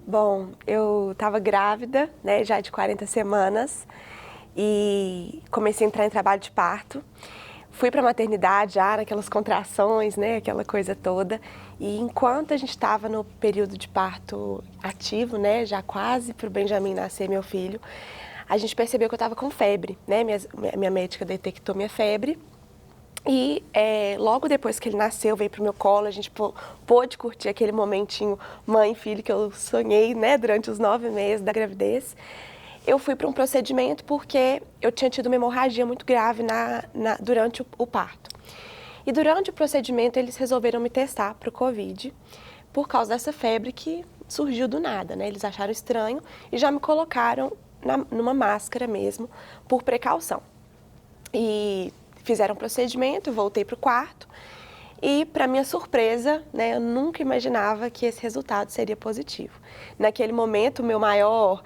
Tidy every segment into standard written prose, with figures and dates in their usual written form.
Bom, eu estava grávida, né, já de 40 semanas e comecei a entrar em trabalho de parto. Fui para a maternidade já naquelas contrações, né, aquela coisa toda. E enquanto a gente estava no período de parto ativo, né, já quase para o Benjamin nascer, meu filho, a gente percebeu que eu estava com febre, né, minha médica detectou minha febre. E logo depois que ele nasceu, veio pro meu colo, a gente pôde curtir aquele momentinho mãe e filho que eu sonhei, né, durante os 9 meses da gravidez. Eu fui para um procedimento porque eu tinha tido uma hemorragia muito grave durante o parto. E durante o procedimento eles resolveram me testar para o Covid por causa dessa febre que surgiu do nada, né? Eles acharam estranho e já me colocaram numa máscara mesmo, por precaução. E fizeram um procedimento, voltei para o quarto e, para minha surpresa, né, eu nunca imaginava que esse resultado seria positivo. Naquele momento, o meu maior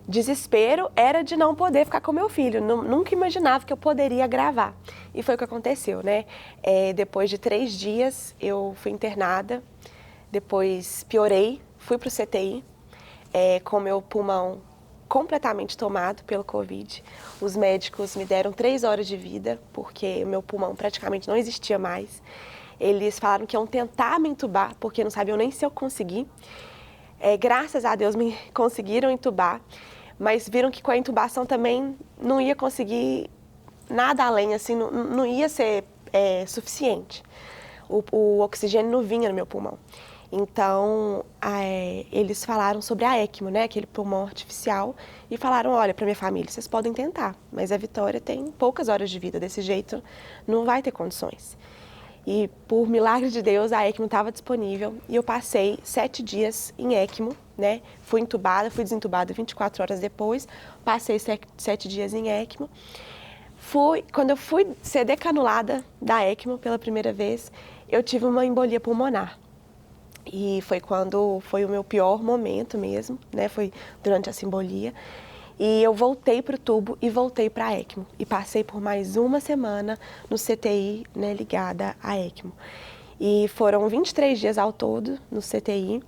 desespero era de não poder ficar com meu filho. Nunca imaginava que eu poderia gravar. E foi o que aconteceu, né? Depois de 3 dias, eu fui internada, depois piorei, fui para o CTI, com meu pulmão completamente tomado pelo Covid. Os médicos me deram 3 horas de vida, porque o meu pulmão praticamente não existia mais. Eles falaram que iam tentar me entubar, porque não sabiam nem se eu consegui. Graças a Deus me conseguiram entubar, mas viram que com a intubação também não ia conseguir nada além, assim, não ia ser suficiente. O oxigênio não vinha no meu pulmão. Então, eles falaram sobre a ECMO, né, aquele pulmão artificial, e falaram, olha, para minha família, vocês podem tentar, mas a Vitória tem poucas horas de vida, desse jeito não vai ter condições. E, por milagre de Deus, a ECMO estava disponível e eu passei 7 dias em ECMO, né, fui entubada, fui desentubada 24 horas depois, passei 7 dias em ECMO. Quando eu fui ser decanulada da ECMO pela primeira vez, eu tive uma embolia pulmonar. E foi o meu pior momento mesmo, né? Foi durante essa embolia. E eu voltei para o tubo e voltei para a ECMO. E passei por mais uma semana no CTI, né, ligada à ECMO. E foram 23 dias ao todo no CTI,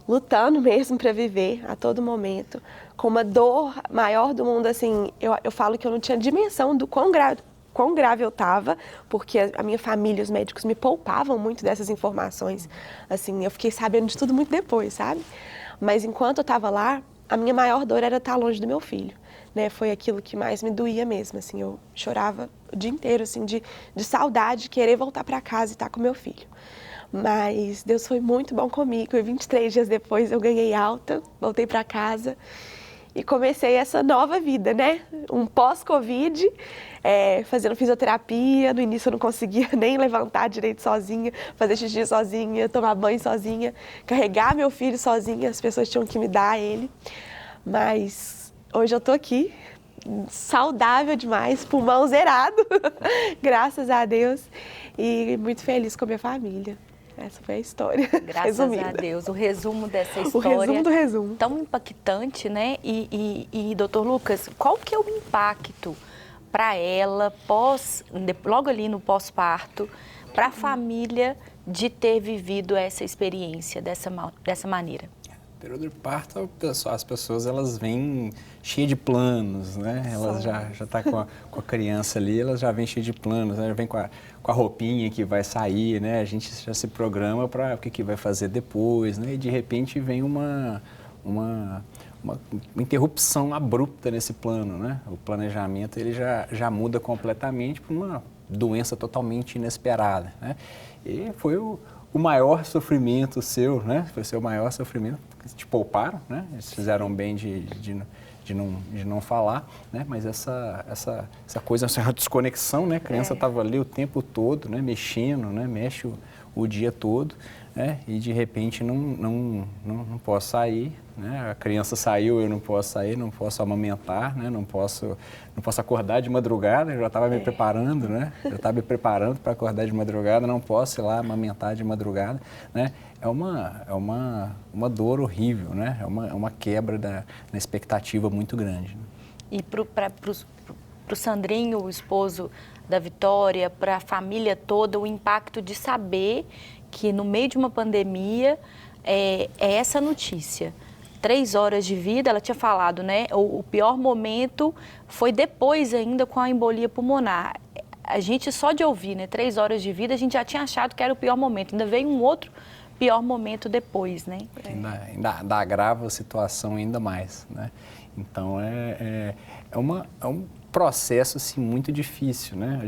lutando mesmo para viver a todo momento, com uma dor maior do mundo, assim, eu falo que eu não tinha dimensão do quão grave eu estava, porque a minha família, os médicos me poupavam muito dessas informações. Assim, eu fiquei sabendo de tudo muito depois, sabe? Mas enquanto eu estava lá, a minha maior dor era estar longe do meu filho, né? Foi aquilo que mais me doía mesmo, assim, eu chorava o dia inteiro, assim, de saudade, de querer voltar para casa e estar com meu filho. Mas Deus foi muito bom comigo e 23 dias depois eu ganhei alta, voltei para casa e comecei essa nova vida, né? Um pós-Covid, fazendo fisioterapia. No início eu não conseguia nem levantar direito sozinha, fazer xixi sozinha, tomar banho sozinha, carregar meu filho sozinha, as pessoas tinham que me dar ele. Mas hoje eu tô aqui, saudável demais, pulmão zerado, graças a Deus, e muito feliz com a minha família. Essa foi a história. Graças resumida. a Deus. O resumo dessa história. O resumo do resumo. Tão impactante, né? E doutor Lucas, qual que é o impacto para ela, logo ali no pós-parto, para a família de ter vivido essa experiência dessa maneira? No período de parto, as pessoas elas vêm cheias de planos, né? Elas já tá com a criança ali, elas já vêm cheias de planos, né? Já vem com a roupinha que vai sair, né? A gente já se programa para o que vai fazer depois, né? E de repente vem uma interrupção abrupta nesse plano, né? O planejamento ele já muda completamente para uma doença totalmente inesperada, né? E foi o maior sofrimento seu, né? Foi o seu maior sofrimento, porque te pouparam, né? Eles fizeram bem de não falar, né? Mas essa coisa, essa desconexão, né? A criança estava ali o tempo todo, né? Mexendo, né? Mexe o dia todo, né? E de repente não posso sair, né? A criança saiu, eu não posso sair, não posso amamentar, né? Não posso acordar de madrugada, eu já estava me preparando, né? Eu estava me preparando para acordar de madrugada, não posso ir lá amamentar de madrugada, né? É uma dor horrível, né? É uma quebra na expectativa muito grande. Né? E para o Sandrinho, o esposo da Vitória, para a família toda, o impacto de saber que no meio de uma pandemia é essa notícia. 3 horas de vida, ela tinha falado, né? O pior momento foi depois ainda com a embolia pulmonar. A gente só de ouvir, né? 3 horas de vida, a gente já tinha achado que era o pior momento. Ainda veio um outro pior momento depois, né? Ainda agrava a situação ainda mais, né? Então, é um processo assim, muito difícil, né?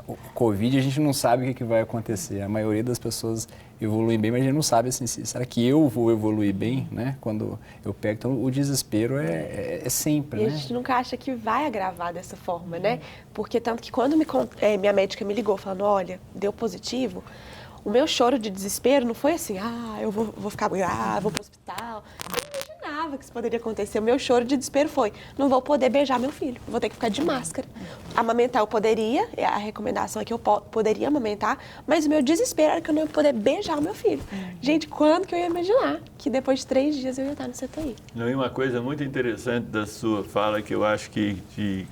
O Covid, a gente não sabe o que vai acontecer. A maioria das pessoas evoluem bem, mas a gente não sabe assim, será que eu vou evoluir bem, né? Quando eu pego. Então, o desespero é sempre, e né? a gente nunca acha que vai agravar dessa forma, né? Porque tanto que quando minha médica me ligou falando, olha, deu positivo, o meu choro de desespero não foi assim, eu vou ficar grave, vou pro hospital. Eu não imaginava que isso poderia acontecer. O meu choro de desespero foi, não vou poder beijar meu filho, vou ter que ficar de máscara. Amamentar eu poderia, a recomendação é que eu poderia amamentar, mas o meu desespero era que eu não ia poder beijar o meu filho. Gente, quando que eu ia imaginar que depois de 3 dias eu ia estar no CTI? Não, e uma coisa muito interessante da sua fala, que eu acho que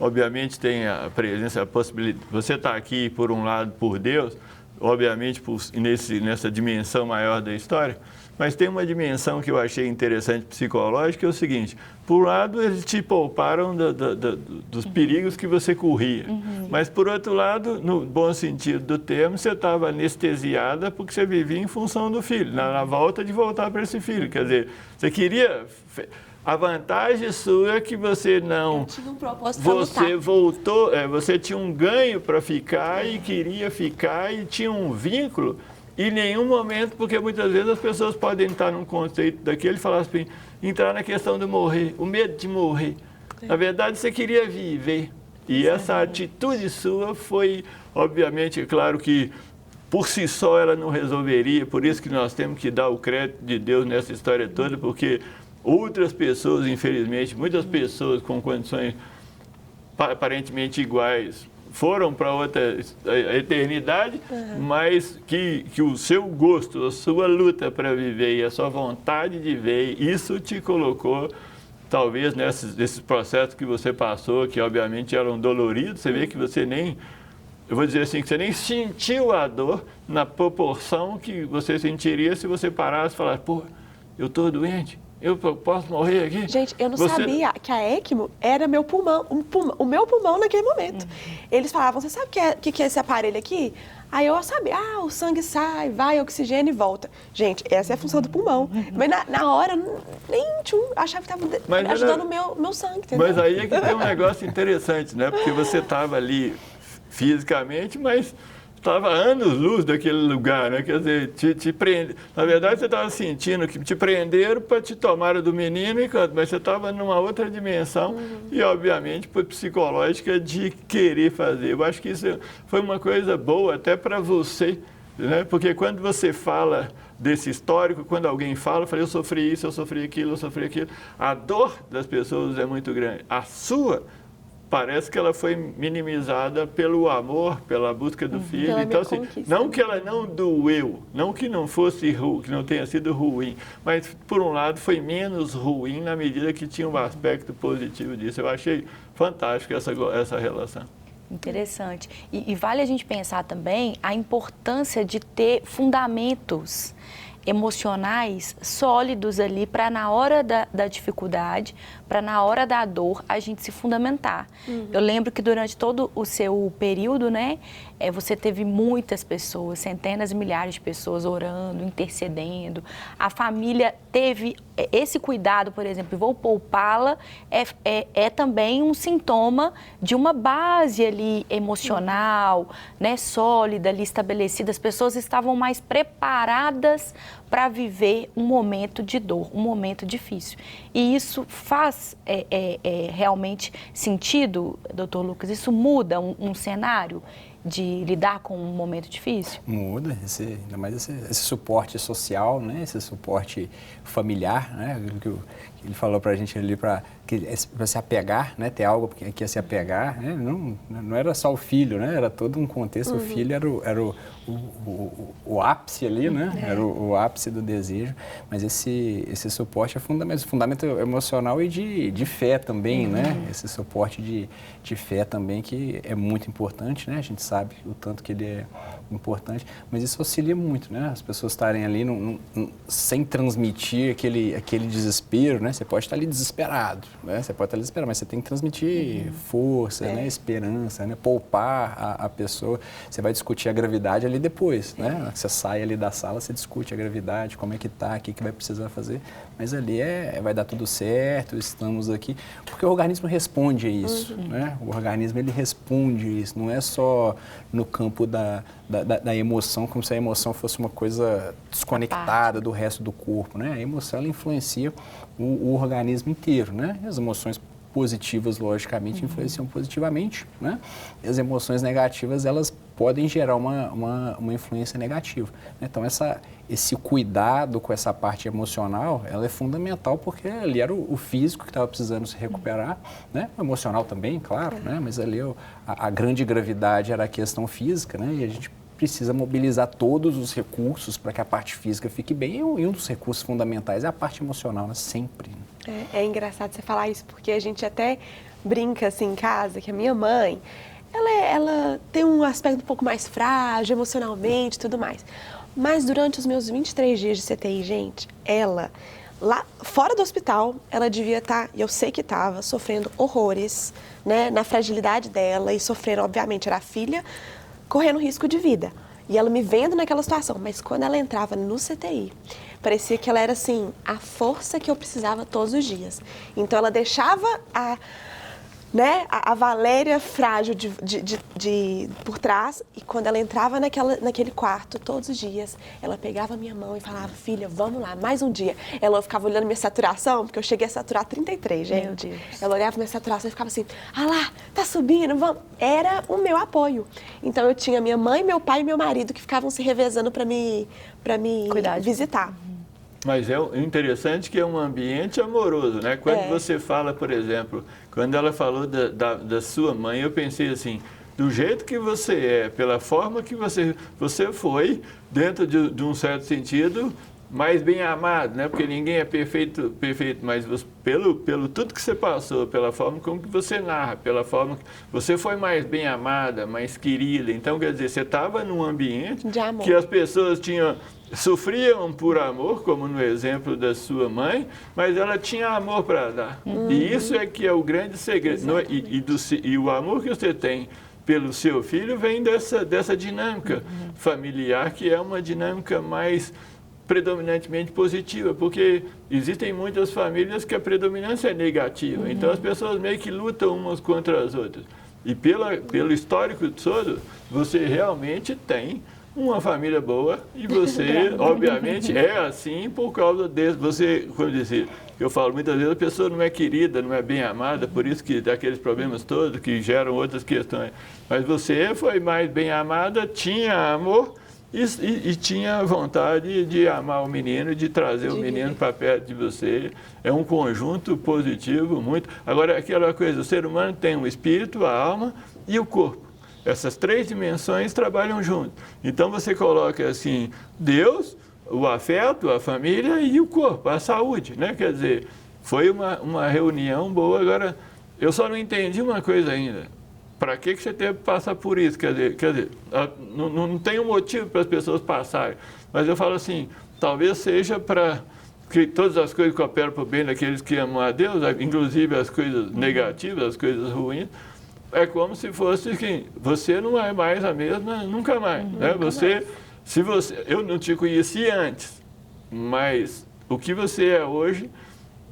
obviamente tem a presença, a possibilidade, você está aqui por um lado por Deus, obviamente nessa dimensão maior da história, mas tem uma dimensão que eu achei interessante psicológica, que é o seguinte, por um lado eles te pouparam dos perigos que você corria, mas por outro lado, no bom sentido do termo, você estava anestesiada porque você vivia em função do filho, na volta de voltar para esse filho, quer dizer, você queria... A vantagem sua é que você não... Eu tive um propósito Você voltou, você tinha um ganho para ficar e queria ficar e tinha um vínculo e em nenhum momento, porque muitas vezes as pessoas podem estar num conceito daquele e falar assim, entrar na questão de morrer, o medo de morrer. Na verdade, você queria viver. E essa atitude sua foi, obviamente, claro que por si só ela não resolveria, por isso que nós temos que dar o crédito de Deus nessa história toda, porque... Outras pessoas, infelizmente, muitas pessoas com condições aparentemente iguais foram para outra eternidade, mas que o seu gosto, a sua luta para viver e a sua vontade de ver, isso te colocou, talvez, nesses processos que você passou, que obviamente eram doloridos, você vê que você nem... Eu vou dizer assim, que você nem sentiu a dor na proporção que você sentiria se você parasse e falasse, pô, eu estou doente. Eu posso morrer aqui? Gente, eu não sabia que a ECMO era meu pulmão, o meu pulmão naquele momento. Eles falavam, você sabe o que é esse aparelho aqui? Aí eu sabia, o sangue sai, vai, oxigênio e volta. Gente, essa é a função do pulmão. Mas na hora, nem achava que estava ajudando o meu sangue, entendeu? Mas aí é que tem um negócio interessante, né? Porque você estava ali fisicamente, mas... Estava anos-luz daquele lugar, né? Quer dizer, te prende. Na verdade, você estava sentindo que te prenderam para te tomar do menino, mas você estava numa outra dimensão e, obviamente, psicológica de querer fazer. Eu acho que isso foi uma coisa boa até para você, né? Porque quando você fala desse histórico, quando alguém fala, eu falei, eu sofri isso, eu sofri aquilo, a dor das pessoas é muito grande. A sua... Parece que ela foi minimizada pelo amor, pela busca do filho. Então, assim, não que ela não doeu, não que não fosse que não tenha sido ruim, mas, por um lado, foi menos ruim na medida que tinha um aspecto positivo disso. Eu achei fantástico essa relação. Interessante. E vale a gente pensar também a importância de ter fundamentos emocionais sólidos ali para na hora da dificuldade, para na hora da dor, a gente se fundamentar. Eu lembro que durante todo o seu período, né, você teve muitas pessoas, centenas e milhares de pessoas orando, intercedendo. A família teve esse cuidado, por exemplo, vou poupá-la, é também um sintoma de uma base ali emocional, né, sólida, ali estabelecida. As pessoas estavam mais preparadas para viver um momento de dor, um momento difícil. E isso faz realmente sentido, doutor Lucas? Isso muda um cenário de lidar com um momento difícil? Muda, ainda mais esse suporte social, né? Esse suporte familiar, né? Que ele falou para a gente ali para se apegar, né? Ter algo que ia se apegar, né? Não era só o filho, né? Era todo um contexto. O filho era o ápice ali, né? Era o ápice do desejo, mas esse suporte é fundamento emocional e de fé também, né? Esse suporte de fé também que é muito importante, né? A gente sabe o tanto que ele é importante, mas isso auxilia muito, né? As pessoas estarem ali sem transmitir aquele desespero, né? Você pode estar ali desesperado, né? Você pode estar ali desesperado, mas você tem que transmitir força, né? Esperança, né? Poupar a pessoa. Você vai discutir a gravidade ali depois, né? Você sai ali da sala, você discute a gravidade, como é que tá, o que vai precisar fazer, mas ali vai dar tudo certo, estamos aqui, porque o organismo responde a isso, né? O organismo, ele responde a isso, não é só no campo da emoção, como se a emoção fosse uma coisa desconectada do resto do corpo, né? A emoção, ela influencia o organismo inteiro, né? As emoções positivas, logicamente, influenciam positivamente, né? E as emoções negativas, elas podem gerar uma influência negativa. Então, esse cuidado com essa parte emocional, ela é fundamental, porque ali era o físico que estava precisando se recuperar, né? O emocional também, claro, né? Mas ali a grande gravidade era a questão física, né? E a gente precisa mobilizar todos os recursos para que a parte física fique bem, e um dos recursos fundamentais é a parte emocional, né? Sempre. É engraçado você falar isso, porque a gente até brinca assim em casa, que a minha mãe, ela tem um aspecto um pouco mais frágil emocionalmente e tudo mais. Mas durante os meus 23 dias de CTI, gente, ela, lá fora do hospital, ela devia estar, e eu sei que estava, sofrendo horrores, né, na fragilidade dela, e sofrendo, obviamente, era a filha correndo risco de vida. E ela me vendo naquela situação, mas quando ela entrava no CTI, parecia que ela era, assim, a força que eu precisava todos os dias. Então, ela deixava a Valéria frágil por trás, e quando ela entrava naquele quarto, todos os dias, ela pegava a minha mão e falava, filha, vamos lá, mais um dia. Ela ficava olhando minha saturação, porque eu cheguei a saturar 33, gente. Meu Deus. Ela olhava minha saturação e ficava assim, lá, tá subindo, vamos. Era o meu apoio. Então, eu tinha minha mãe, meu pai e meu marido que ficavam se revezando para me visitar. Mas é interessante que é um ambiente amoroso, né? Quando você fala, por exemplo, quando ela falou da sua mãe, eu pensei assim, do jeito que você é, pela forma que você foi, dentro de um certo sentido, mais bem amado, né? Porque ninguém é perfeito, mas pelo tudo que você passou, pela forma como que você narra, pela forma que você foi mais bem amada, mais querida. Então, quer dizer, você estava num ambiente de amor, que as pessoas sofriam por amor, como no exemplo da sua mãe, mas ela tinha amor para dar. E isso é que é o grande segredo. E o amor que você tem pelo seu filho vem dessa dinâmica familiar, que é uma dinâmica mais predominantemente positiva, porque existem muitas famílias que a predominância é negativa, então as pessoas meio que lutam umas contra as outras. E pelo histórico todo, você realmente tem uma família boa e você, obviamente, é assim por causa desse. Você, como dizer, eu falo muitas vezes, a pessoa não é querida, não é bem amada, por isso que daqueles problemas todos que geram outras questões. Mas você foi mais bem amada, tinha amor e tinha vontade de amar o menino, de trazer o menino para perto de você. É um conjunto positivo, muito. Agora, aquela coisa, o ser humano tem o espírito, a alma e o corpo. Essas três dimensões trabalham junto. Então, você coloca assim, Deus, o afeto, a família e o corpo, a saúde, né? Quer dizer, foi uma reunião boa. Agora, eu só não entendi uma coisa ainda. Para que você teve que passar por isso? Quer dizer não tem um motivo para as pessoas passarem. Mas eu falo assim, talvez seja para que todas as coisas cooperam para o bem daqueles que amam a Deus, inclusive as coisas negativas, as coisas ruins. É como se fosse que você não é mais a mesma, nunca mais. Né? Eu não te conhecia antes, mas o que você é hoje,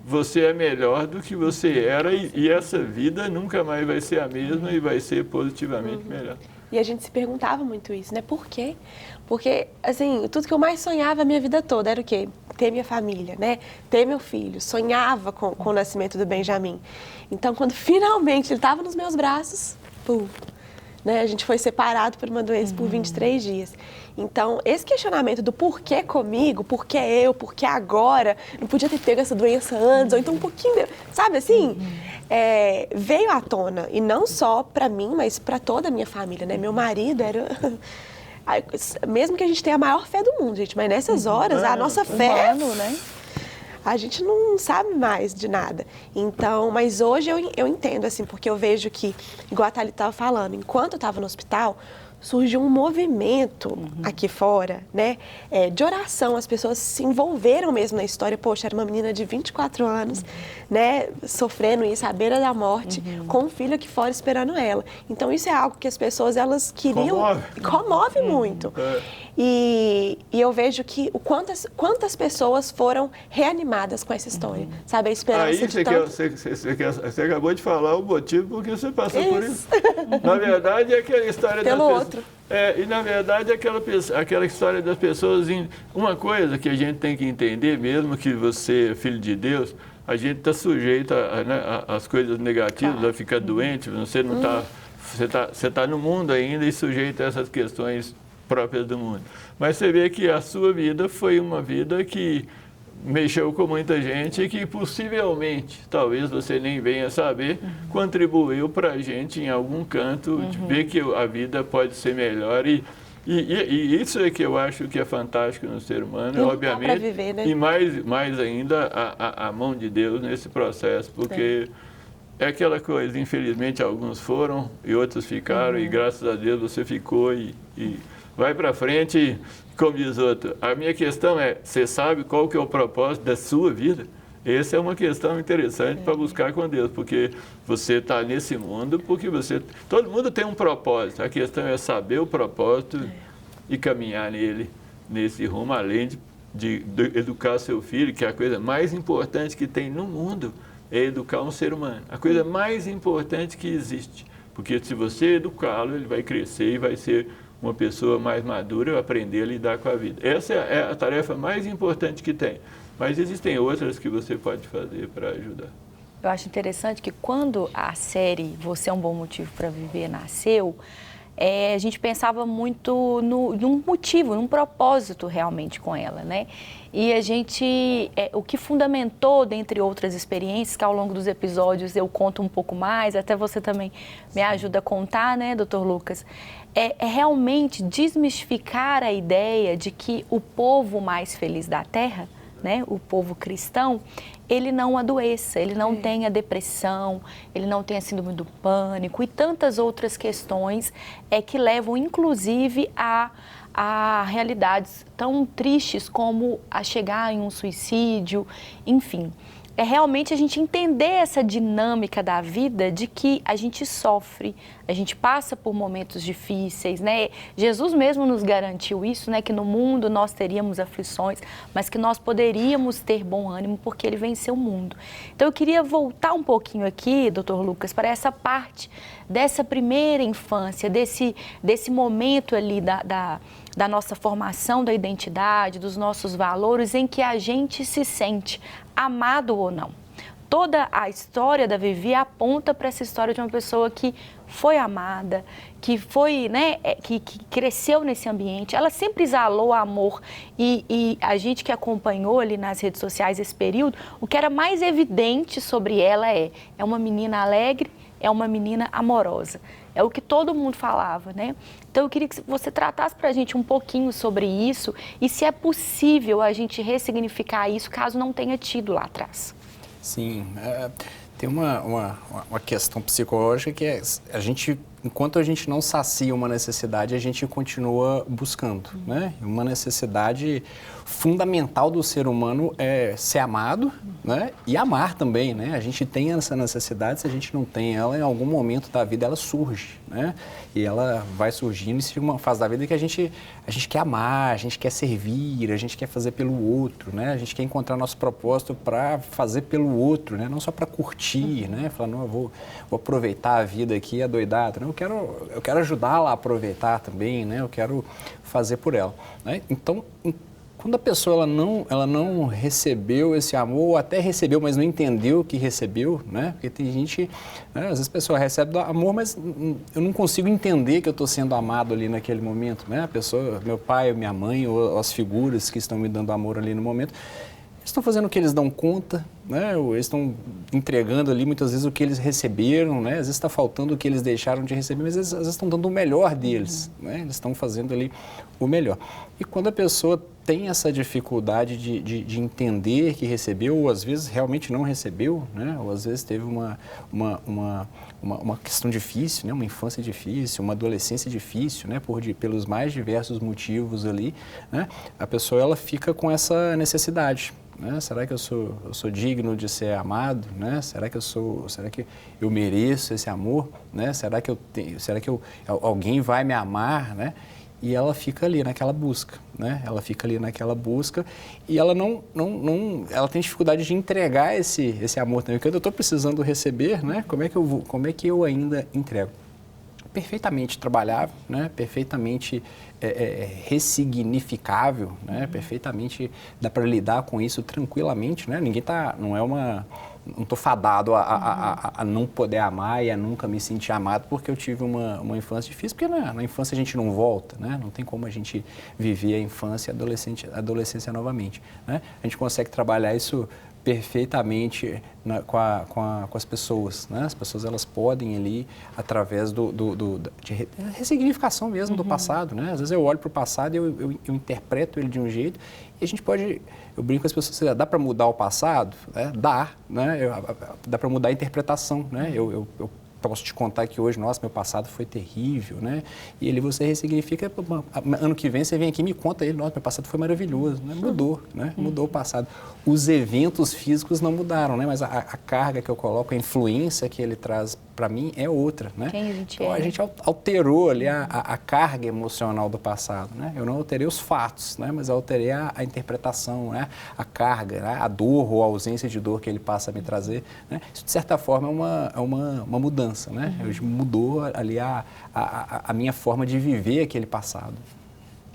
você é melhor do que você era e essa vida nunca mais vai ser a mesma e vai ser positivamente melhor. E a gente se perguntava muito isso, né? Por quê? Porque, assim, tudo que eu mais sonhava a minha vida toda era o quê? Ter minha família, né? Ter meu filho. Sonhava com o nascimento do Benjamin. Então, quando finalmente ele estava nos meus braços, né? A gente foi separado por uma doença por 23 dias. Então, esse questionamento do porquê comigo, porquê eu, porquê agora, não podia ter pego essa doença antes, ou então um pouquinho, sabe assim? Veio à tona, e não só para mim, mas para toda a minha família, né? Meu marido mesmo que a gente tenha a maior fé do mundo, gente, mas nessas horas, a nossa fé... Humano, né? A gente não sabe mais de nada. Então, mas hoje eu entendo, assim, porque eu vejo que, igual a Thalita estava falando, enquanto eu estava no hospital, surgiu um movimento aqui fora, né, de oração. As pessoas se envolveram mesmo na história. Poxa, era uma menina de 24 anos, né, sofrendo isso à beira da morte, com um filho aqui fora esperando ela. Então, isso é algo que as pessoas, elas queriam... Comove muito. E eu vejo que quantas pessoas foram reanimadas com essa história, sabe, a esperança Aí de tanto... você acabou de falar o motivo por que você passou por isso. Na verdade, é aquela história Pelo das pessoas... outro. E na verdade, aquela história das pessoas... Uma coisa que a gente tem que entender, mesmo que você é filho de Deus, a gente está sujeito às coisas negativas, a ficar doente, você não está... Você está no mundo ainda e sujeito a essas questões próprias do mundo. Mas você vê que a sua vida foi uma vida que mexeu com muita gente e que possivelmente, talvez você nem venha saber, contribuiu para a gente em algum canto, de ver que a vida pode ser melhor e isso é que eu acho que é fantástico no ser humano, E obviamente, pra viver, né? e mais ainda a mão de Deus nesse processo, porque é aquela coisa, infelizmente alguns foram e outros ficaram e graças a Deus você ficou e vai para frente, como diz outro. A minha questão é, você sabe qual que é o propósito da sua vida? Essa é uma questão interessante para buscar com Deus, porque você está nesse mundo, porque todo mundo tem um propósito. A questão é saber o propósito e caminhar nesse rumo, além de educar seu filho, que é a coisa mais importante que tem no mundo, é educar um ser humano. A coisa mais importante que existe, porque se você educá-lo, ele vai crescer e vai ser uma pessoa mais madura, aprender a lidar com a vida. Essa é a tarefa mais importante que tem. Mas existem outras que você pode fazer para ajudar. Eu acho interessante que quando a série Você é um Bom Motivo para Viver nasceu, a gente pensava muito num motivo, num propósito realmente com ela, né? E a gente, o que fundamentou, dentre outras experiências, que ao longo dos episódios eu conto um pouco mais, até você também me ajuda a contar, né, Dr. Lucas? É realmente desmistificar a ideia de que o povo mais feliz da Terra, né, o povo cristão, ele não adoeça, ele não tenha depressão, ele não tenha síndrome do pânico e tantas outras questões que levam, inclusive, a realidades tão tristes como a chegar em um suicídio, enfim. É realmente a gente entender essa dinâmica da vida de que a gente sofre, a gente passa por momentos difíceis, né? Jesus mesmo nos garantiu isso, né? Que no mundo nós teríamos aflições, mas que nós poderíamos ter bom ânimo porque Ele venceu o mundo. Então eu queria voltar um pouquinho aqui, Dr. Lucas, para essa parte dessa primeira infância, desse momento ali da nossa formação da identidade, dos nossos valores, em que a gente se sente amado ou não. Toda a história da Vivi aponta para essa história de uma pessoa que foi amada, que foi, né, que cresceu nesse ambiente. Ela sempre exalou amor e a gente que acompanhou ali nas redes sociais esse período, o que era mais evidente sobre ela é uma menina alegre, é uma menina amorosa. É o que todo mundo falava, né? Então, eu queria que você tratasse para a gente um pouquinho sobre isso e se é possível a gente ressignificar isso caso não tenha tido lá atrás. Sim, tem uma questão psicológica que é a gente, enquanto a gente não sacia uma necessidade, a gente continua buscando, né? Uma necessidade fundamental do ser humano é ser amado, né? E amar também, né? A gente tem essa necessidade, se a gente não tem ela, em algum momento da vida ela surge, né? E ela vai surgindo e chega uma fase da vida que a gente quer amar, a gente quer servir, a gente quer fazer pelo outro, né? A gente quer encontrar nosso propósito para fazer pelo outro, né? Não só para curtir, né? Falar, não, eu vou aproveitar a vida aqui, adoidado, né? Eu quero ajudá-la a aproveitar também, né? Eu quero fazer por ela, né? Então, quando a pessoa ela não recebeu esse amor, ou até recebeu, mas não entendeu que recebeu, né? Porque tem gente, né? Às vezes a pessoa recebe amor, mas eu não consigo entender que eu estou sendo amado ali naquele momento, né? A pessoa, meu pai, minha mãe, ou as figuras que estão me dando amor ali no momento, eles estão fazendo o que eles dão conta, né? Eles estão entregando ali muitas vezes o que eles receberam, né? Às vezes está faltando o que eles deixaram de receber, mas às vezes estão dando o melhor deles, né? Eles estão fazendo ali o melhor. E quando a pessoa tem essa dificuldade de entender que recebeu, ou às vezes realmente não recebeu, né? Ou às vezes teve uma questão difícil, né? Uma infância difícil, uma adolescência difícil, né? Pelos mais diversos motivos ali, né? A pessoa ela fica com essa necessidade. Né? Será que eu sou digno de ser amado? Né? Será que eu mereço esse amor? Né? Será que alguém vai me amar? Né? E ela fica ali naquela busca, né? Ela fica ali naquela busca e ela ela tem dificuldade de entregar esse amor também. Quando eu estou precisando receber, né? Como é que eu ainda entrego? Perfeitamente trabalhável, né? Perfeitamente ressignificável, né? Perfeitamente dá para lidar com isso tranquilamente, né? Não estou fadado a não poder amar e a nunca me sentir amado porque eu tive uma infância difícil, porque na infância a gente não volta, né? Não tem como a gente viver a infância e a adolescência novamente, né? A gente consegue trabalhar isso perfeitamente com as pessoas, né? As pessoas elas podem ali através de ressignificação mesmo do passado, né? Às vezes eu olho para o passado e eu interpreto ele de um jeito e a gente pode, eu brinco com as pessoas, dá para mudar o passado? Dá, né? Dá para mudar a interpretação, né? Eu posso te contar que hoje, nossa, meu passado foi terrível, né? E ali você ressignifica, ano que vem você vem aqui e me conta ele, nossa, meu passado foi maravilhoso, né? Mudou, né? Mudou o passado. Os eventos físicos não mudaram, né? Mas a carga que eu coloco, a influência que ele traz para mim é outra, né? Quem a gente então, é. a gente alterou ali a carga emocional do passado, né? Eu não alterei os fatos, né? Mas eu alterei a interpretação, né? A carga, né? A dor ou a ausência de dor que ele passa a me trazer, né? Isso, de certa forma, é uma mudança, né? Mudou ali a minha forma de viver aquele passado.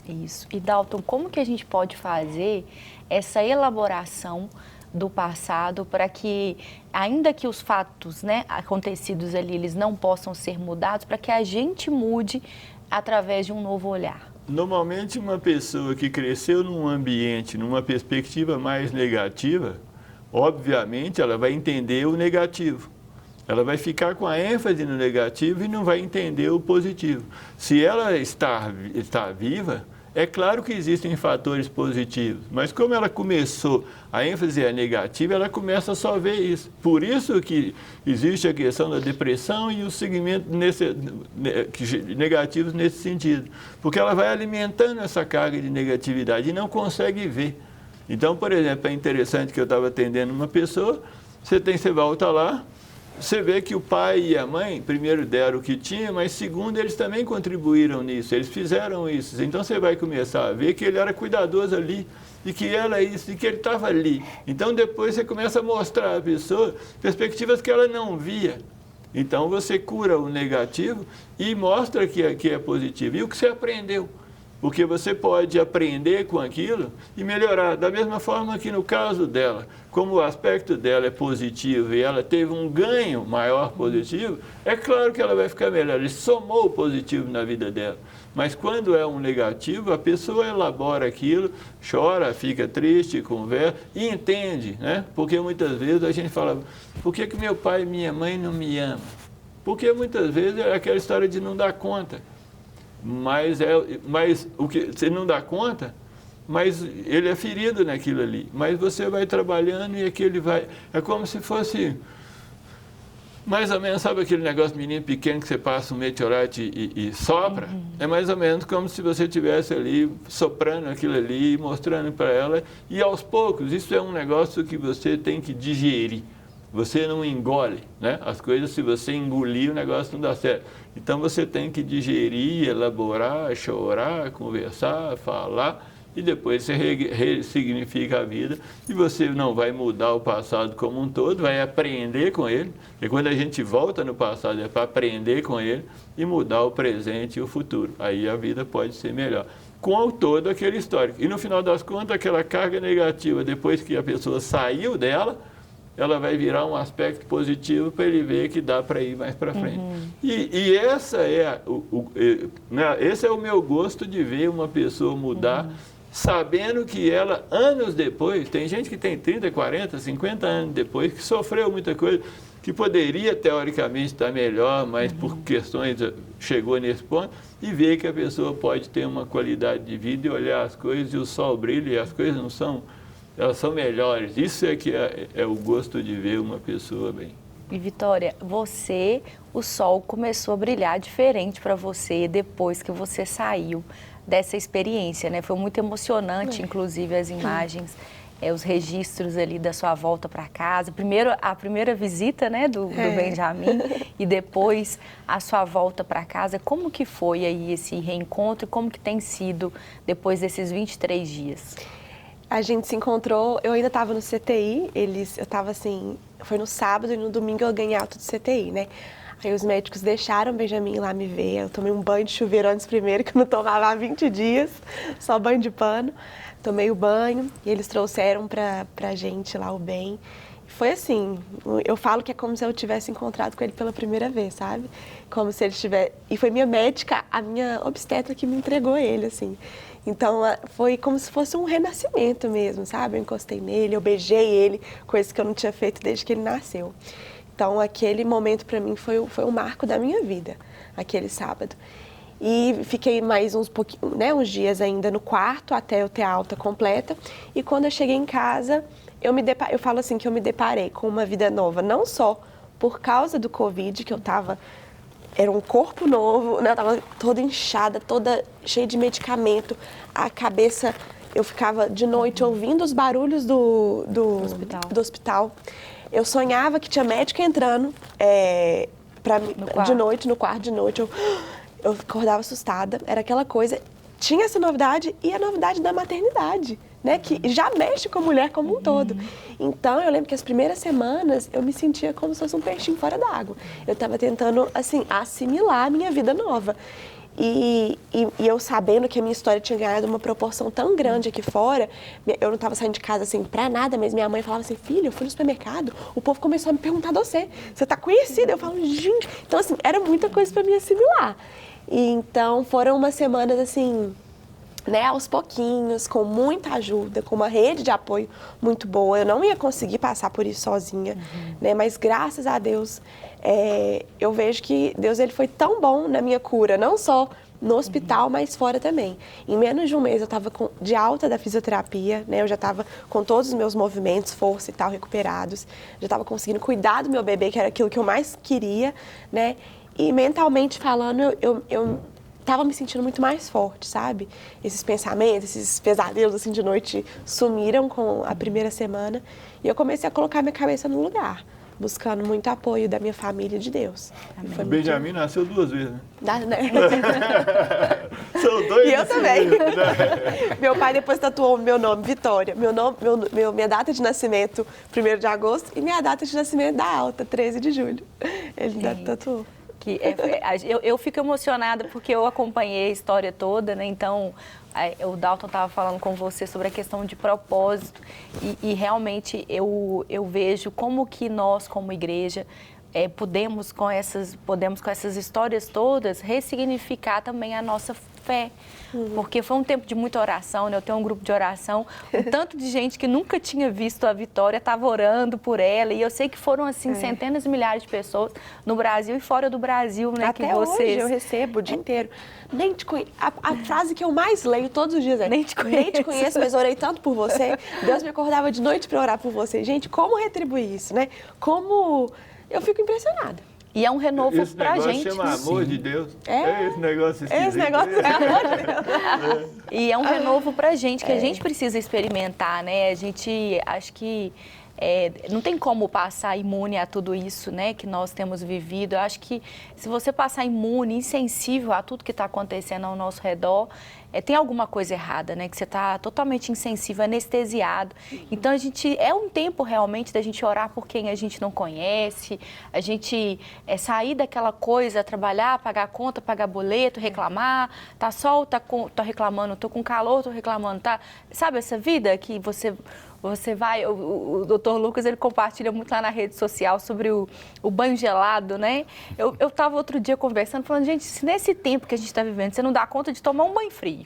Isso. E, Dalton, como que a gente pode fazer essa elaboração do passado para que, ainda que os fatos, né, acontecidos ali, eles não possam ser mudados, para que a gente mude através de um novo olhar? Normalmente, uma pessoa que cresceu num ambiente, numa perspectiva mais negativa, obviamente ela vai entender o negativo. Ela vai ficar com a ênfase no negativo e não vai entender o positivo. Se ela está viva, é claro que existem fatores positivos, mas como ela começou, a ênfase é negativa, ela começa a só ver isso. Por isso que existe a questão da depressão e os segmentos negativos nesse sentido. Porque ela vai alimentando essa carga de negatividade e não consegue ver. Então, por exemplo, é interessante que eu estava atendendo uma pessoa, você volta lá, você vê que o pai e a mãe, primeiro, deram o que tinha, mas segundo, eles também contribuíram nisso, eles fizeram isso. Então, você vai começar a ver que ele era cuidadoso ali, e que ela isso, e que ele estava ali. Então, depois você começa a mostrar à pessoa perspectivas que ela não via. Então, você cura o negativo e mostra que é positivo. E o que você aprendeu? Porque você pode aprender com aquilo e melhorar. Da mesma forma que no caso dela, como o aspecto dela é positivo e ela teve um ganho maior positivo, é claro que ela vai ficar melhor. Ele somou o positivo na vida dela. Mas quando é um negativo, a pessoa elabora aquilo, chora, fica triste, conversa e entende, né? Porque muitas vezes a gente fala, por que meu pai e minha mãe não me amam? Porque muitas vezes é aquela história de não dar conta. Mas o que você não dá conta, mas ele é ferido naquilo ali. Mas você vai trabalhando e aquele vai... É como se fosse... Mais ou menos, sabe aquele negócio menino pequeno que você passa um meteorite e sopra? É mais ou menos como se você estivesse ali soprando aquilo ali e mostrando para ela. E aos poucos, isso é um negócio que você tem que digerir. Você não engole, né? As coisas, se você engolir, o negócio não dá certo. Então, você tem que digerir, elaborar, chorar, conversar, falar, e depois você ressignifica a vida. E você não vai mudar o passado como um todo, vai aprender com ele. E quando a gente volta no passado, é para aprender com ele e mudar o presente e o futuro. Aí a vida pode ser melhor. Com todo aquele histórico. E no final das contas, aquela carga negativa, depois que a pessoa saiu dela, ela vai virar um aspecto positivo para ele ver que dá para ir mais para frente. E esse é o meu gosto de ver uma pessoa mudar sabendo que ela, anos depois, tem gente que tem 30, 40, 50 anos depois, que sofreu muita coisa, que poderia, teoricamente, estar melhor, mas por questões chegou nesse ponto, e ver que a pessoa pode ter uma qualidade de vida e olhar as coisas, e o sol brilha, e as coisas não são, elas são melhores. Isso é que é o gosto de ver uma pessoa bem. E Vitória, o sol começou a brilhar diferente para você depois que você saiu dessa experiência, né? Foi muito emocionante, inclusive, as imagens, os registros ali da sua volta para casa. Primeiro, a primeira visita, né, do Benjamin, e depois a sua volta para casa. Como que foi aí esse reencontro e como que tem sido depois desses 23 dias? A gente se encontrou, eu ainda estava no CTI, eu estava assim, foi no sábado e no domingo eu ganhei alta do CTI, né? Aí os médicos deixaram o Benjamin lá me ver, eu tomei um banho de chuveiro antes primeiro, que eu não tomava há 20 dias, só banho de pano. Tomei o banho e eles trouxeram pra gente lá o Ben. Foi assim, eu falo que é como se eu tivesse encontrado com ele pela primeira vez, sabe? Como se ele tivesse... E foi minha médica, a minha obstetra que me entregou ele, assim. Então, foi como se fosse um renascimento mesmo, sabe? Eu encostei nele, eu beijei ele, coisa que eu não tinha feito desde que ele nasceu. Então, aquele momento para mim foi o marco da minha vida, aquele sábado. E fiquei mais uns dias ainda no quarto, até eu ter a alta completa. E quando eu cheguei em casa, eu falo assim que eu me deparei com uma vida nova, não só por causa do Covid, que eu estava... Era um corpo novo, né? Eu tava toda inchada, toda cheia de medicamento. A cabeça, eu ficava de noite ouvindo os barulhos do hospital. Eu sonhava que tinha médica entrando de noite, no quarto de noite. Eu acordava assustada, era aquela coisa. Tinha essa novidade e a novidade da maternidade, né? Que já mexe com a mulher como um todo. Então, eu lembro que as primeiras semanas eu me sentia como se fosse um peixinho fora d'água. Eu estava tentando, assim, assimilar a minha vida nova. E eu sabendo que a minha história tinha ganhado uma proporção tão grande aqui fora, eu não estava saindo de casa, assim, pra nada, mas minha mãe falava assim, filha, eu fui no supermercado, o povo começou a me perguntar de você, você tá conhecida? Eu falo, gente... Então, assim, era muita coisa para me assimilar. E então, foram umas semanas, assim... Né, aos pouquinhos, com muita ajuda, com uma rede de apoio muito boa. Eu não ia conseguir passar por isso sozinha, né, mas graças a Deus, eu vejo que Deus ele foi tão bom na minha cura, não só no hospital, mas fora também. Em menos de um mês eu estava de alta da fisioterapia, né, eu já estava com todos os meus movimentos, força e tal, recuperados, já estava conseguindo cuidar do meu bebê, que era aquilo que eu mais queria, né, e mentalmente falando, eu estava me sentindo muito mais forte, sabe? Esses pensamentos, esses pesadelos assim de noite sumiram com a primeira semana e eu comecei a colocar minha cabeça no lugar, buscando muito apoio da minha família e de Deus. O Benjamin nasceu 2 vezes, né? São 2 e eu também. Meu pai depois tatuou meu nome, Vitória. Minha data de nascimento, 1º de agosto, e minha data de nascimento da alta, 13 de julho. Ele tatuou. Eu fico emocionada porque eu acompanhei a história toda, né? Então, o Dalton estava falando com você sobre a questão de propósito e realmente eu vejo como que nós, como igreja, podemos com essas histórias todas ressignificar também a nossa fé. Porque foi um tempo de muita oração, né? Eu tenho um grupo de oração, um tanto de gente que nunca tinha visto a Vitória estava orando por ela, e eu sei que foram assim centenas de milhares de pessoas no Brasil e fora do Brasil, né? Até que vocês... hoje eu recebo o dia inteiro. Nem te conheço. A frase que eu mais leio todos os dias é: nem te conheço, mas orei tanto por você. Deus me acordava de noite para orar por você. Gente, como retribuir isso, né? Como... Eu fico impressionada. E é um renovo pra gente. Esse negócio chama amor de Deus. Esse negócio esquisito. Esse negócio é amor de Deus. E é um renovo pra gente, que a gente precisa experimentar, né? A gente, acho que não tem como passar imune a tudo isso, né, que nós temos vivido. Eu acho que se você passar imune, insensível a tudo que está acontecendo ao nosso redor, tem alguma coisa errada, né, que você está totalmente insensível, anestesiado. Então, é um tempo realmente da gente orar por quem a gente não conhece, a gente sair daquela coisa, trabalhar, pagar a conta, pagar boleto, reclamar, tá sol, tô reclamando, tô com calor, tô reclamando, tá? Sabe essa vida que você vai, o Dr. Lucas, ele compartilha muito lá na rede social sobre o banho gelado, né? Eu estava outro dia conversando, falando, gente, se nesse tempo que a gente está vivendo, você não dá conta de tomar um banho frio,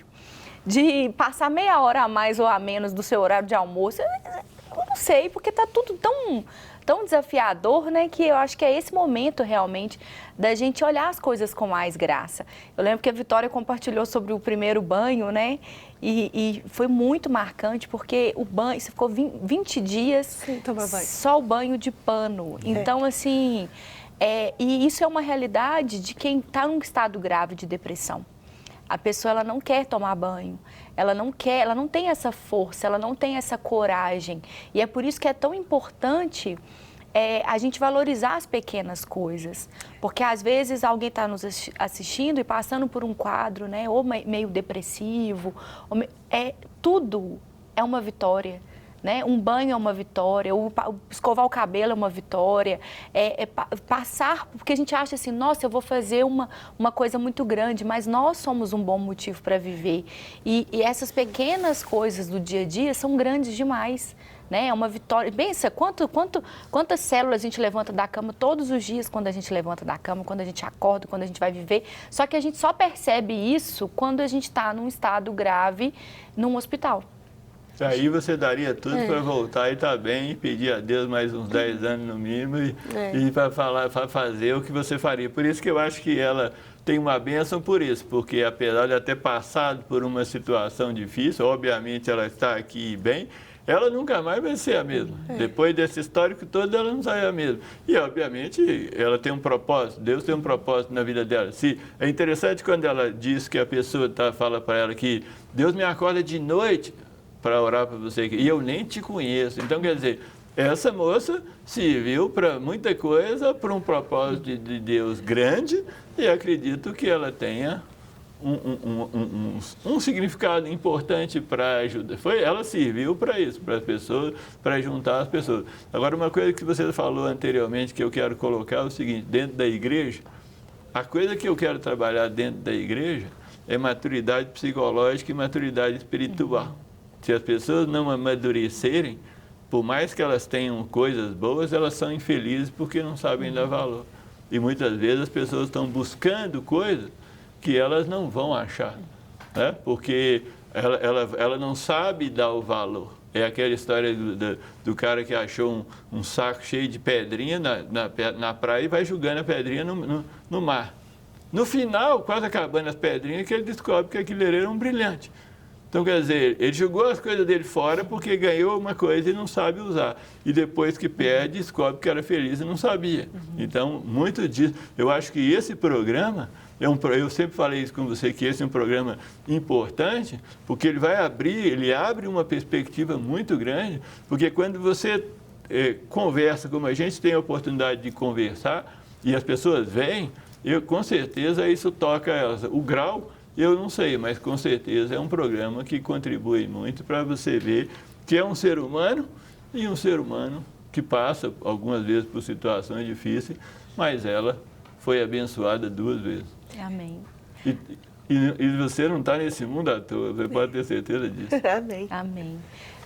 de passar meia hora a mais ou a menos do seu horário de almoço, eu não sei, porque tá tudo tão desafiador, né, que eu acho que é esse momento realmente da gente olhar as coisas com mais graça. Eu lembro que a Vitória compartilhou sobre o primeiro banho, né, e foi muito marcante, porque o banho, você ficou 20 dias sem tomar banho, só o banho de pano. Então, assim, e isso é uma realidade de quem está num estado grave de depressão. A pessoa, ela não quer tomar banho, ela não tem essa força, ela não tem essa coragem. E é por isso que é tão importante a gente valorizar as pequenas coisas. Porque às vezes alguém está nos assistindo e passando por um quadro, né, ou meio depressivo, tudo é uma vitória. Né? Um banho é uma vitória, escovar o cabelo é uma vitória, passar, porque a gente acha assim, nossa, eu vou fazer uma coisa muito grande, mas nós somos um bom motivo para viver. E essas pequenas coisas do dia a dia são grandes demais. Né? É uma vitória. Pensa, quantas células a gente levanta da cama todos os dias, quando a gente levanta da cama, quando a gente acorda, quando a gente vai viver. Só que a gente só percebe isso quando a gente está num estado grave num hospital. Aí você daria tudo para voltar e estar bem, e pedir a Deus mais uns 10 anos no mínimo e para fazer o que você faria. Por isso que eu acho que ela tem uma bênção por isso, porque apesar de ela ter passado por uma situação difícil, obviamente ela está aqui bem, ela nunca mais vai ser a mesma. Depois desse histórico todo, ela não sai a mesma. E, obviamente, ela tem um propósito, Deus tem um propósito na vida dela. É interessante quando ela diz que a pessoa fala para ela que Deus me acorda de noite para orar para você, e eu nem te conheço. Então, quer dizer, essa moça serviu para muita coisa, para um propósito de Deus grande, e acredito que ela tenha um significado importante para ajudar. Ela serviu para isso, para as pessoas, para juntar as pessoas. Agora, uma coisa que você falou anteriormente que eu quero colocar é o seguinte: dentro da igreja, a coisa que eu quero trabalhar dentro da igreja é maturidade psicológica e maturidade espiritual. Se as pessoas não amadurecerem, por mais que elas tenham coisas boas, elas são infelizes porque não sabem dar valor. E muitas vezes as pessoas estão buscando coisas que elas não vão achar, né? Porque ela não sabe dar o valor. É aquela história do cara que achou um saco cheio de pedrinha na praia e vai jogando a pedrinha no mar. No final, quase acabando as pedrinhas, que ele descobre que aquilo era um brilhante. Então, quer dizer, ele jogou as coisas dele fora porque ganhou uma coisa e não sabe usar. E depois que perde, descobre que era feliz e não sabia. Então, muito disso. Eu acho que esse programa, eu sempre falei isso com você, que esse é um programa importante, porque ele abre uma perspectiva muito grande, porque quando você conversa, como a gente tem a oportunidade de conversar, e as pessoas vêm, com certeza isso toca elas. O grau, eu não sei, mas com certeza é um programa que contribui muito para você ver que é um ser humano e um ser humano que passa algumas vezes por situações difíceis, mas ela foi abençoada 2 vezes. Amém. E você não está nesse mundo à toa, você pode ter certeza disso. Amém. Amém.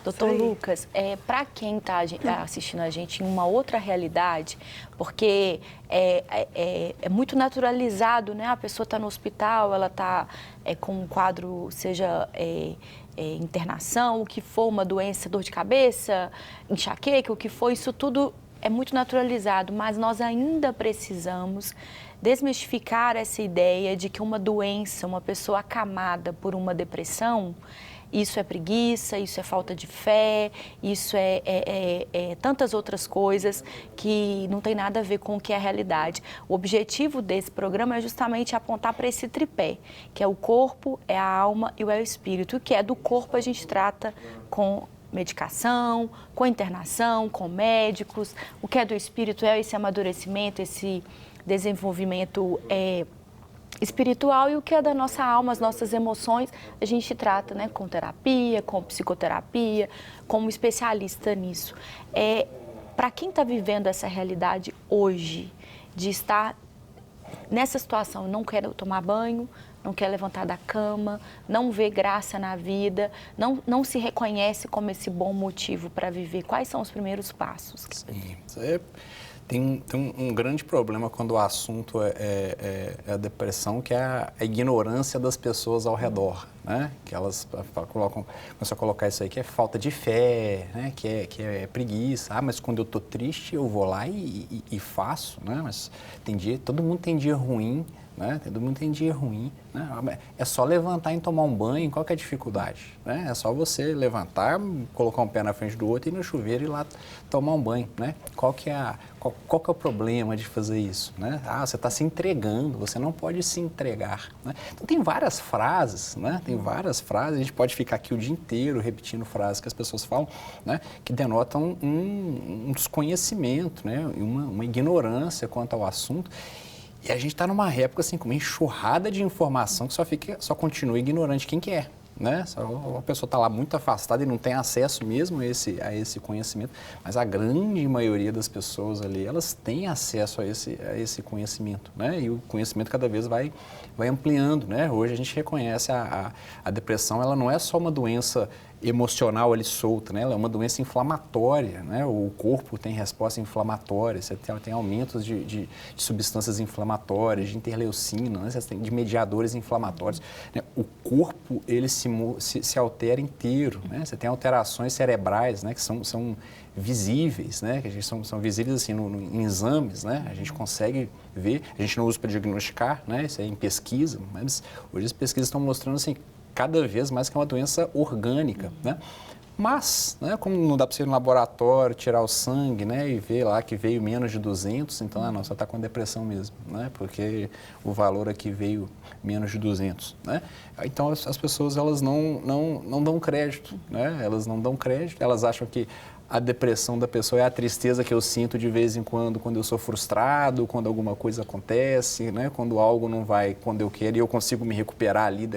Doutor Lucas, para quem está assistindo a gente em uma outra realidade, porque é muito naturalizado, né? A pessoa está no hospital, ela está com um quadro, seja internação, o que for, uma doença, dor de cabeça, enxaqueca, o que for, isso tudo é muito naturalizado, mas nós ainda precisamos desmistificar essa ideia de que uma doença, uma pessoa acamada por uma depressão, isso é preguiça, isso é falta de fé, isso é tantas outras coisas que não tem nada a ver com o que é a realidade. O objetivo desse programa é justamente apontar para esse tripé, que é o corpo, é a alma e o espírito. O que é do corpo a gente trata com medicação, com internação, com médicos. O que é do espírito é esse amadurecimento, esse desenvolvimento espiritual, e o que é da nossa alma, as nossas emoções, a gente trata, né, com terapia, com psicoterapia, como especialista nisso. Para quem está vivendo essa realidade hoje, de estar nessa situação, não quer tomar banho, não quer levantar da cama, não vê graça na vida, não se reconhece como esse bom motivo para viver, quais são os primeiros passos? Sim, tem um grande problema quando o assunto é a depressão, que é a ignorância das pessoas ao redor. né? Que elas começam a colocar isso aí, que é falta de fé, né? Que é preguiça. Mas quando eu estou triste, eu vou lá e faço, né? Mas todo mundo tem dia ruim, né? Todo mundo tem dia ruim, né? É só levantar e tomar um banho, qual que é a dificuldade? Né? É só você levantar, colocar um pé na frente do outro e ir no chuveiro e ir lá tomar um banho, né? Qual que é o problema de fazer isso? Né? Você está se entregando, você não pode se entregar. Né? Então tem várias frases, né? Tem várias frases, a gente pode ficar aqui o dia inteiro repetindo frases que as pessoas falam, né? Que denotam um desconhecimento, né? Uma ignorância quanto ao assunto. E a gente está numa época assim, com uma enxurrada de informação que só continua ignorante quem que é. Né? A pessoa está lá muito afastada e não tem acesso mesmo a esse conhecimento, mas a grande maioria das pessoas ali, elas têm acesso a esse conhecimento, né? E o conhecimento cada vez vai ampliando, né? Hoje a gente reconhece a depressão, ela não é só uma doença emocional ali solta, né? Ela é uma doença inflamatória, né? O corpo tem resposta inflamatória, você tem aumentos de substâncias inflamatórias, de interleucina, né? Você tem de mediadores inflamatórios, né? O corpo, ele se altera inteiro, né? Você tem alterações cerebrais, né? Que são visíveis, né? Que são visíveis assim em exames, né? A gente consegue ver, a gente não usa para diagnosticar, né? Isso é em pesquisa, mas hoje as pesquisas estão mostrando assim, cada vez mais que é uma doença orgânica, né? Mas, né, como não dá para você ir no laboratório, tirar o sangue, né, e ver lá que veio menos de 200, então, não, você está com depressão mesmo, né, porque o valor aqui veio menos de 200, né? Então, as pessoas, elas não dão crédito, né? Elas não dão crédito, elas acham que a depressão da pessoa é a tristeza que eu sinto de vez em quando eu sou frustrado, quando alguma coisa acontece, né? Quando algo não vai quando eu quero e eu consigo me recuperar ali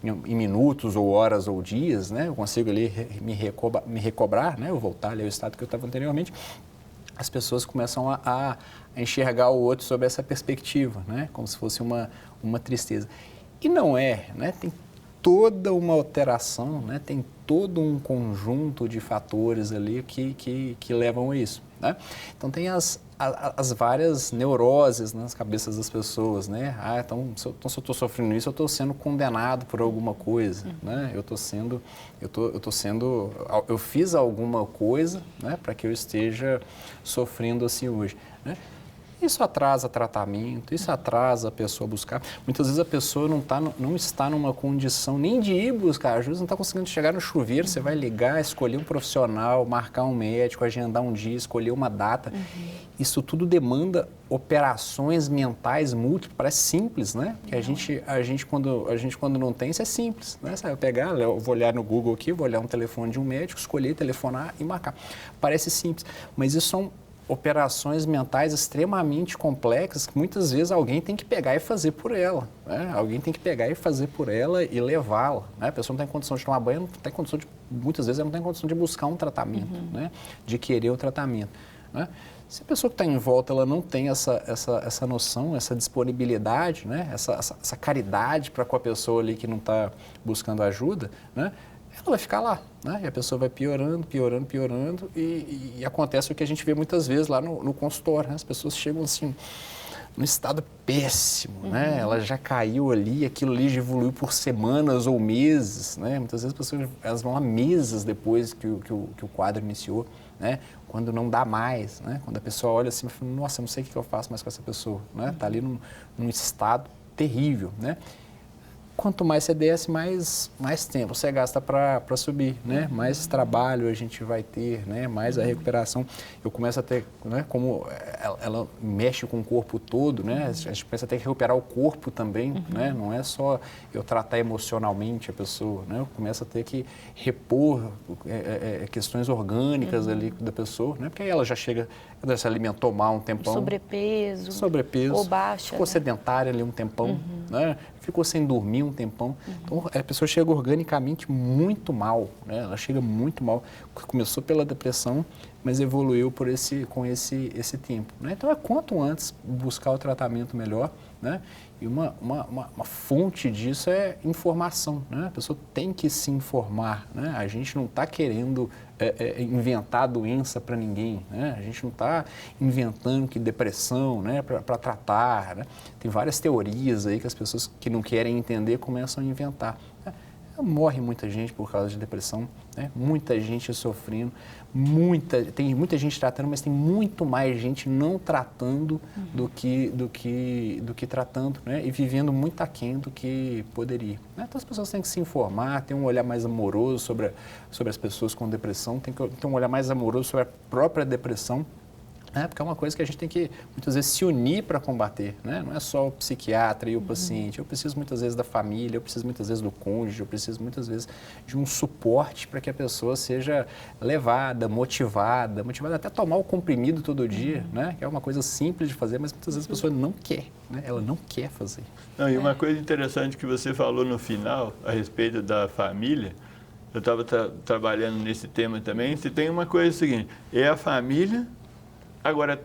em minutos ou horas ou dias, né? Eu consigo ali me recobrar, né? Eu voltar ali ao estado que eu estava anteriormente. As pessoas começam a enxergar o outro sob essa perspectiva, né? Como se fosse uma tristeza. E não é, né? Tem toda uma alteração, né? Tem todo um conjunto de fatores ali que levam a isso, né? Então tem as várias neuroses nas cabeças das pessoas, né? Então se eu estou sofrendo isso, eu estou sendo condenado por alguma coisa, né? Eu fiz alguma coisa, né? Para que eu esteja sofrendo assim hoje, né? Isso atrasa tratamento, isso atrasa a pessoa buscar. Muitas vezes a pessoa não está numa condição nem de ir buscar ajuda, não está conseguindo chegar no chuveiro, você vai ligar, escolher um profissional, marcar um médico, agendar um dia, escolher uma data. Isso tudo demanda operações mentais múltiplas, parece simples, né? Que a gente quando não tem, isso é simples, né? Você vai pegar, eu vou olhar no Google aqui, vou olhar um telefone de um médico, escolher, telefonar e marcar. Parece simples, mas isso são operações mentais extremamente complexas que muitas vezes alguém tem que pegar e fazer por ela, né? Alguém tem que pegar e fazer por ela e levá-la, né? A pessoa não tem condição de tomar banho, não tem condição muitas vezes ela não tem condição de buscar um tratamento, né? De querer o tratamento, né? Se a pessoa que está em volta ela não tem essa noção, essa disponibilidade, né? Essa caridade para com a pessoa ali que não está buscando ajuda, né? Ela vai ficar lá, né? E a pessoa vai piorando e acontece o que a gente vê muitas vezes lá no consultório, né? As pessoas chegam assim, num estado péssimo, né? Ela já caiu ali, aquilo ali já evoluiu por semanas ou meses, né? Muitas vezes as pessoas elas vão lá meses depois que o quadro iniciou, né? Quando não dá mais, né? Quando a pessoa olha assim e fala, nossa, eu não sei o que eu faço mais com essa pessoa, né? Está ali num estado terrível, né? Quanto mais você desce, mais tempo você gasta para subir, né? Mais trabalho a gente vai ter, né? Mais a recuperação. Eu começo a ter, né? Como ela mexe com o corpo todo, né? A gente começa a ter que recuperar o corpo também, né? Não é só eu tratar emocionalmente a pessoa, né? Eu começo a ter que repor questões orgânicas ali da pessoa, né? Porque aí ela já chega, ela se alimentou mal um tempão. Sobrepeso. Ou baixa. Ficou sedentária ali um tempão, né? Ficou sem dormir um tempão. Então, a pessoa chega organicamente muito mal, né? Ela chega muito mal. Começou pela depressão, mas evoluiu com esse tempo, né? Então, quanto antes buscar o tratamento melhor, né? E uma fonte disso é informação, né? A pessoa tem que se informar, né? A gente não está querendo inventar doença para ninguém, né? A gente não está inventando que depressão, né? Para tratar, né? Tem várias teorias aí que as pessoas que não querem entender começam a inventar, né? Morre muita gente por causa de depressão, né? Muita gente sofrendo, tem muita gente tratando, mas tem muito mais gente não tratando do que tratando, né? E vivendo muito aquém do que poderia, né? Então as pessoas têm que se informar, ter um olhar mais amoroso sobre as pessoas com depressão, tem que ter um olhar mais amoroso sobre a própria depressão, porque é uma coisa que a gente tem que, muitas vezes, se unir para combater, né? Não é só o psiquiatra e o paciente. Eu preciso, muitas vezes, da família, eu preciso, muitas vezes, do cônjuge, eu preciso, muitas vezes, de um suporte para que a pessoa seja levada, motivada até tomar o comprimido todo dia, né? Que é uma coisa simples de fazer, mas muitas vezes a pessoa não quer, né? Ela não quer fazer. Não, e uma coisa interessante que você falou no final, a respeito da família, eu estava trabalhando nesse tema também, se tem uma coisa seguinte, é a família. Agora,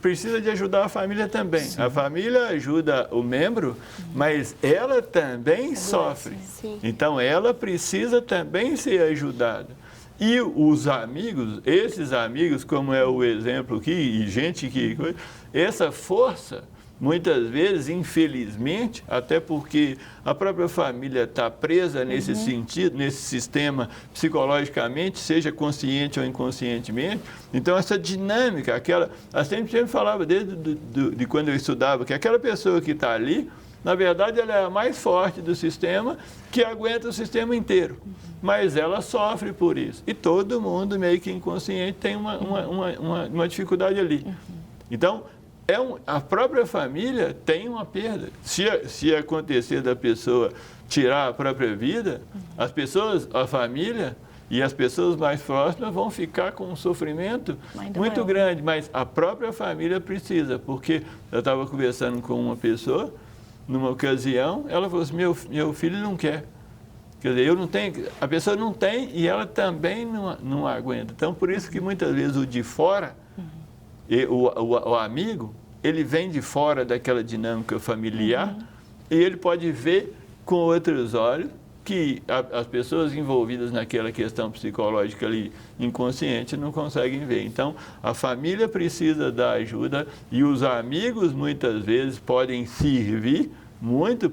precisa de ajudar a família também. Sim. A família ajuda o membro, mas ela também sofre. Sim. Então, ela precisa também ser ajudada. E os amigos, esses amigos, como é o exemplo aqui, e gente que... Essa força, muitas vezes, infelizmente, até porque a própria família está presa nesse sentido, nesse sistema psicologicamente, seja consciente ou inconscientemente. Então, essa dinâmica, eu sempre falava desde de quando eu estudava, que aquela pessoa que está ali, na verdade, ela é a mais forte do sistema, que aguenta o sistema inteiro. Mas ela sofre por isso. E todo mundo, meio que inconsciente, tem uma dificuldade ali. Então, a própria família tem uma perda. Se acontecer da pessoa tirar a própria vida, a família e as pessoas mais próximas vão ficar com um sofrimento muito grande. Mas a própria família precisa, porque eu estava conversando com uma pessoa, numa ocasião, ela falou assim, meu filho não quer. Quer dizer, eu não tenho, a pessoa não tem e ela também não aguenta. Então, por isso que muitas vezes o de fora... E o amigo, ele vem de fora daquela dinâmica familiar e ele pode ver com outros olhos que as pessoas envolvidas naquela questão psicológica ali inconsciente não conseguem ver. Então, a família precisa da ajuda e os amigos muitas vezes podem servir muito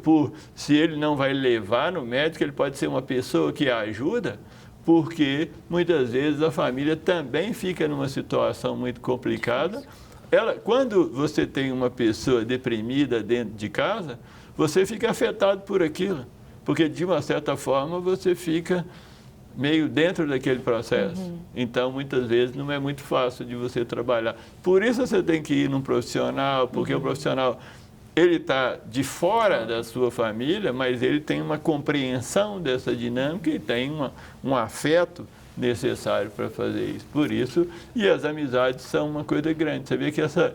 se ele não vai levar no médico, ele pode ser uma pessoa que ajuda, porque muitas vezes a família também fica numa situação muito complicada. Quando você tem uma pessoa deprimida dentro de casa, você fica afetado por aquilo, porque de uma certa forma você fica meio dentro daquele processo. Então, muitas vezes não é muito fácil de você trabalhar. Por isso você tem que ir num profissional, porque o profissional... Ele está de fora da sua família, mas ele tem uma compreensão dessa dinâmica e tem um afeto necessário para fazer isso. Por isso, e as amizades são uma coisa grande. Você vê que essa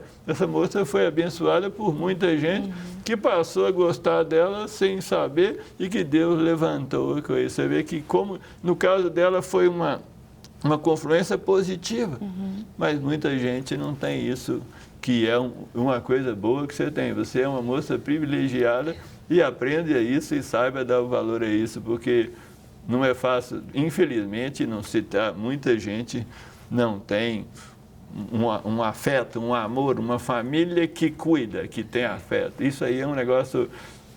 moça foi abençoada por muita gente que passou a gostar dela sem saber e que Deus levantou com isso. Você vê que, como no caso dela, foi uma confluência positiva, mas muita gente não tem isso, que é uma coisa boa que você tem. Você é uma moça privilegiada e aprende a isso e saiba dar o valor a isso, porque não é fácil. Infelizmente, muita gente não tem um afeto, um amor, uma família que cuida, que tem afeto. Isso aí é um negócio...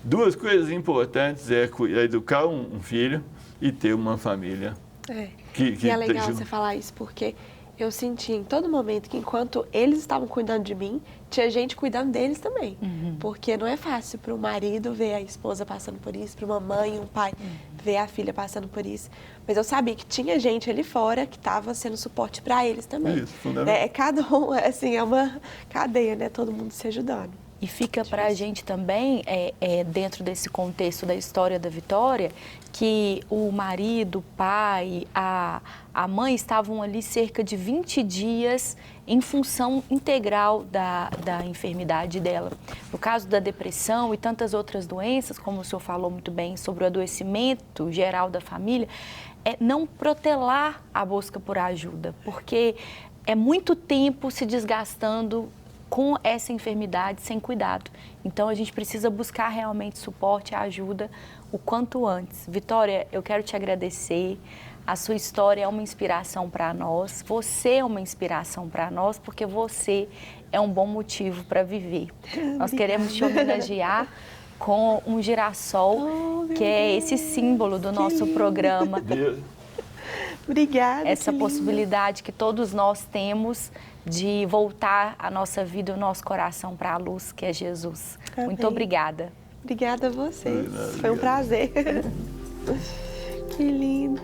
Duas coisas importantes é educar um filho e ter uma família. E é legal você falar isso, porque... Eu senti em todo momento que enquanto eles estavam cuidando de mim, tinha gente cuidando deles também. Porque não é fácil para o marido ver a esposa passando por isso, para uma mãe e um pai ver a filha passando por isso. Mas eu sabia que tinha gente ali fora que estava sendo suporte para eles também. Isso, fundamental. Cada um, assim, é uma cadeia, né? Todo mundo se ajudando. E fica para a gente também, dentro desse contexto da história da Vitória, que o marido, o pai, a mãe estavam ali cerca de 20 dias em função integral da enfermidade dela. No caso da depressão e tantas outras doenças, como o senhor falou muito bem sobre o adoecimento geral da família, não protelar a busca por ajuda, porque é muito tempo se desgastando com essa enfermidade sem cuidado. Então, a gente precisa buscar realmente suporte e ajuda o quanto antes. Vitória, eu quero te agradecer. A sua história é uma inspiração para nós. Você é uma inspiração para nós, porque você é um bom motivo para viver. Nós queremos te homenagear com um girassol, que é esse símbolo do nosso programa. Obrigada. Essa possibilidade que todos nós temos de voltar a nossa vida, o nosso coração para a luz, que é Jesus. Amém. Muito obrigada. Obrigada a vocês. Foi um prazer. Que lindo.